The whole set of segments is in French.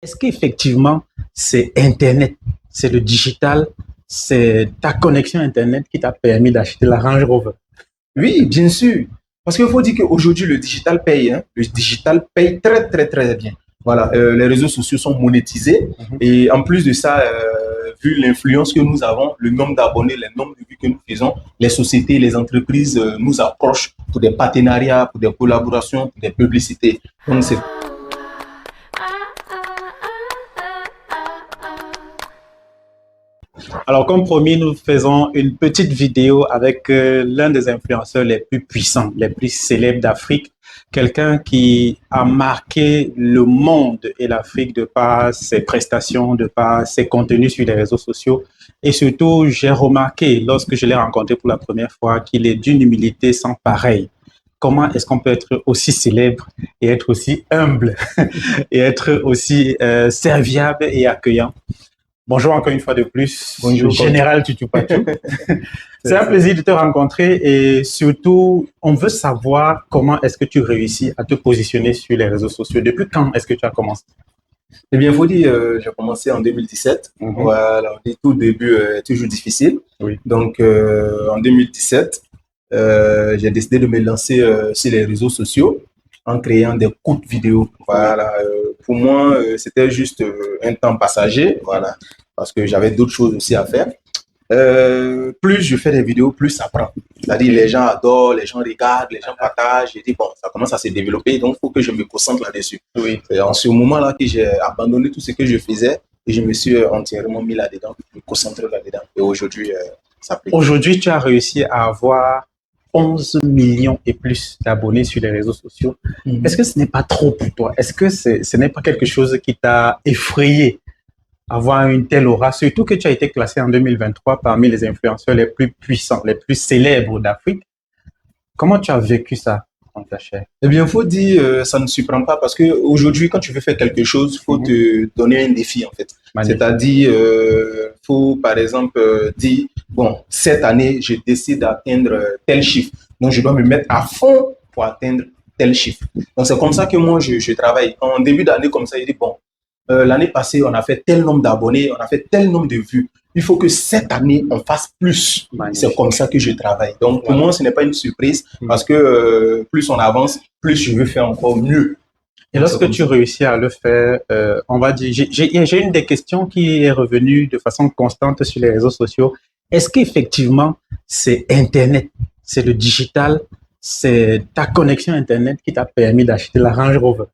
Est-ce qu'effectivement, c'est Internet, c'est le digital, c'est ta connexion Internet qui t'a permis d'acheter la Range Rover? Oui, bien sûr. Parce qu'il faut dire qu'aujourd'hui, le digital paye. Hein. Le digital paye très, très, très bien. Voilà, les réseaux sociaux sont monétisés. Mhm. Et en plus de ça, vu l'influence que nous avons, le nombre d'abonnés, le nombre de vues que nous faisons, les sociétés, les entreprises nous approchent pour des partenariats, pour des collaborations, pour des publicités. Donc, c'est Alors, comme promis, nous faisons une petite vidéo avec l'un des influenceurs les plus puissants, les plus célèbres d'Afrique, quelqu'un qui a marqué le monde et l'Afrique de par ses prestations, de par ses contenus sur les réseaux sociaux. Et surtout, j'ai remarqué, lorsque je l'ai rencontré pour la première fois, qu'il est d'une humilité sans pareille. Comment est-ce qu'on peut être aussi célèbre et être aussi humble et être aussi serviable et accueillant? Bonjour encore une fois de plus, bonjour. Général Tutupatou. C'est un ça. plaisir de te rencontrer et surtout, on veut savoir comment est-ce que tu réussis à te positionner sur les réseaux sociaux. Depuis quand est-ce que tu as commencé? Eh bien, il faut dire, j'ai commencé en 2017. Voilà, on dit tout début est toujours difficile. Oui. Donc, en 2017, j'ai décidé de me lancer sur les réseaux sociaux en créant des courtes vidéos. Voilà, pour moi, c'était juste un temps passager, voilà, parce que j'avais d'autres choses aussi à faire. Plus je fais des vidéos, plus ça prend. C'est-à-dire, les gens adorent, les gens regardent, les gens partagent. J'ai dit, bon, ça commence à se développer, donc il faut que je me concentre là-dessus. Oui. C'est en ce moment-là que j'ai abandonné tout ce que je faisais et je me suis entièrement mis là-dedans, me concentrer là-dedans. Et aujourd'hui, ça plaît. Aujourd'hui, tu as réussi à avoir 11 millions et plus d'abonnés sur les réseaux sociaux. Est-ce que ce n'est pas trop pour toi? Est-ce que ce n'est pas quelque chose qui t'a effrayé? Avoir une telle aura, surtout que tu as été classé en 2023 parmi les influenceurs les plus puissants, les plus célèbres d'Afrique. Comment tu as vécu ça dans ta chair? Eh bien, il faut dire, ça ne surprend pas parce qu'aujourd'hui, quand tu veux faire quelque chose, il faut te donner un défi, en fait. C'est-à-dire, faut, par exemple, dire, bon, cette année, je décide d'atteindre tel chiffre. Donc, je dois me mettre à fond pour atteindre tel chiffre. Donc, c'est comme ça que moi, je travaille. En début d'année, comme ça, je dis, bon, l'année passée, on a fait tel nombre d'abonnés, on a fait tel nombre de vues. Il faut que cette année, on fasse plus. C'est comme ça que je travaille. Donc, pour moi, ce n'est pas une surprise parce que plus on avance, plus je veux faire encore mieux. Et lorsque tu réussis à le faire, on va dire, j'ai une des questions qui est revenue de façon constante sur les réseaux sociaux. Est-ce qu'effectivement, c'est Internet, c'est le digital, c'est ta connexion Internet qui t'a permis d'acheter la Range Rover?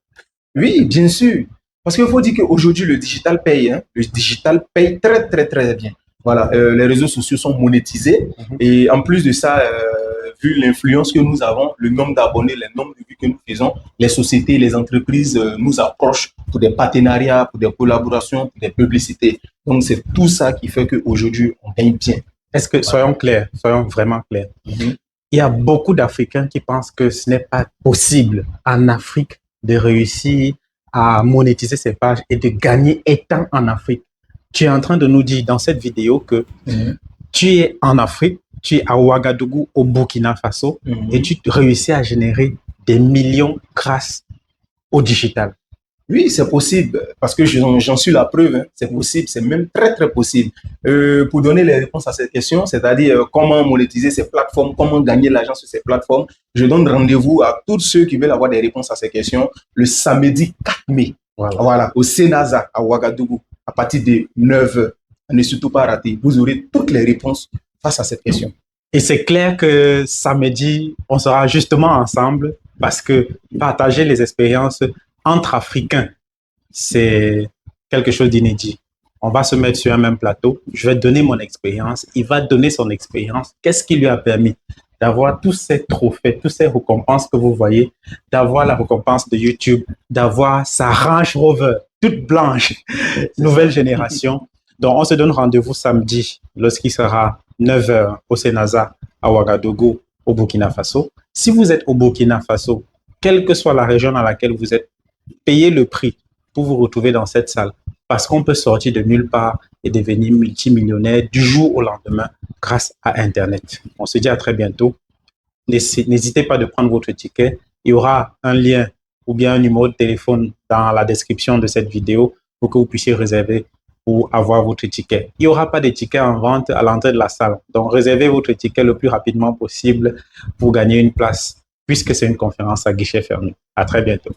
Oui, bien sûr. Parce qu'il faut dire qu'aujourd'hui, le digital paye. Hein. Le digital paye très, très, très bien. Voilà, les réseaux sociaux sont monétisés. Et en plus de ça, vu l'influence que nous avons, le nombre d'abonnés, le nombre de vues que nous faisons, les sociétés, les entreprises nous approchent pour des partenariats, pour des collaborations, pour des publicités. Donc, c'est tout ça qui fait qu'aujourd'hui, on gagne bien. Est-ce que, soyons clairs, soyons vraiment clairs, il y a beaucoup d'Africains qui pensent que ce n'est pas possible en Afrique de réussir à monétiser ses pages et de gagner étant en Afrique. Tu es en train de nous dire dans cette vidéo que tu es en Afrique, tu es à Ouagadougou, au Burkina Faso, et tu réussis à générer des millions grâce au digital. Oui, c'est possible, parce que j'en suis la preuve. Hein. C'est possible, c'est même très, très possible. Pour donner les réponses à cette question, c'est-à-dire comment monétiser ces plateformes, comment gagner l'argent sur ces plateformes, je donne rendez-vous à tous ceux qui veulent avoir des réponses à ces questions le samedi 4 mai, voilà au Sénasa, à Ouagadougou, à partir de 9h. Ne surtout pas rater. Vous aurez toutes les réponses face à cette question. Et c'est clair que samedi, on sera justement ensemble parce que partager les expériences entre Africains, c'est quelque chose d'inédit. On va se mettre sur un même plateau. Je vais donner mon expérience. Il va donner son expérience. Qu'est-ce qui lui a permis d'avoir tous ces trophées, toutes ces récompenses que vous voyez, d'avoir la récompense de YouTube, d'avoir sa Range Rover toute blanche, nouvelle génération. Donc, on se donne rendez-vous samedi lorsqu'il sera 9h au Sénasa, à Ouagadougou, au Burkina Faso. Si vous êtes au Burkina Faso, quelle que soit la région dans laquelle vous êtes, payez le prix pour vous retrouver dans cette salle parce qu'on peut sortir de nulle part et devenir multimillionnaire du jour au lendemain grâce à Internet. On se dit à très bientôt. N'hésitez pas de prendre votre ticket. Il y aura un lien ou bien un numéro de téléphone dans la description de cette vidéo pour que vous puissiez réserver pour avoir votre ticket. Il n'y aura pas de tickets en vente à l'entrée de la salle. Donc, réservez votre ticket le plus rapidement possible pour gagner une place, puisque c'est une conférence à guichet fermé. À très bientôt.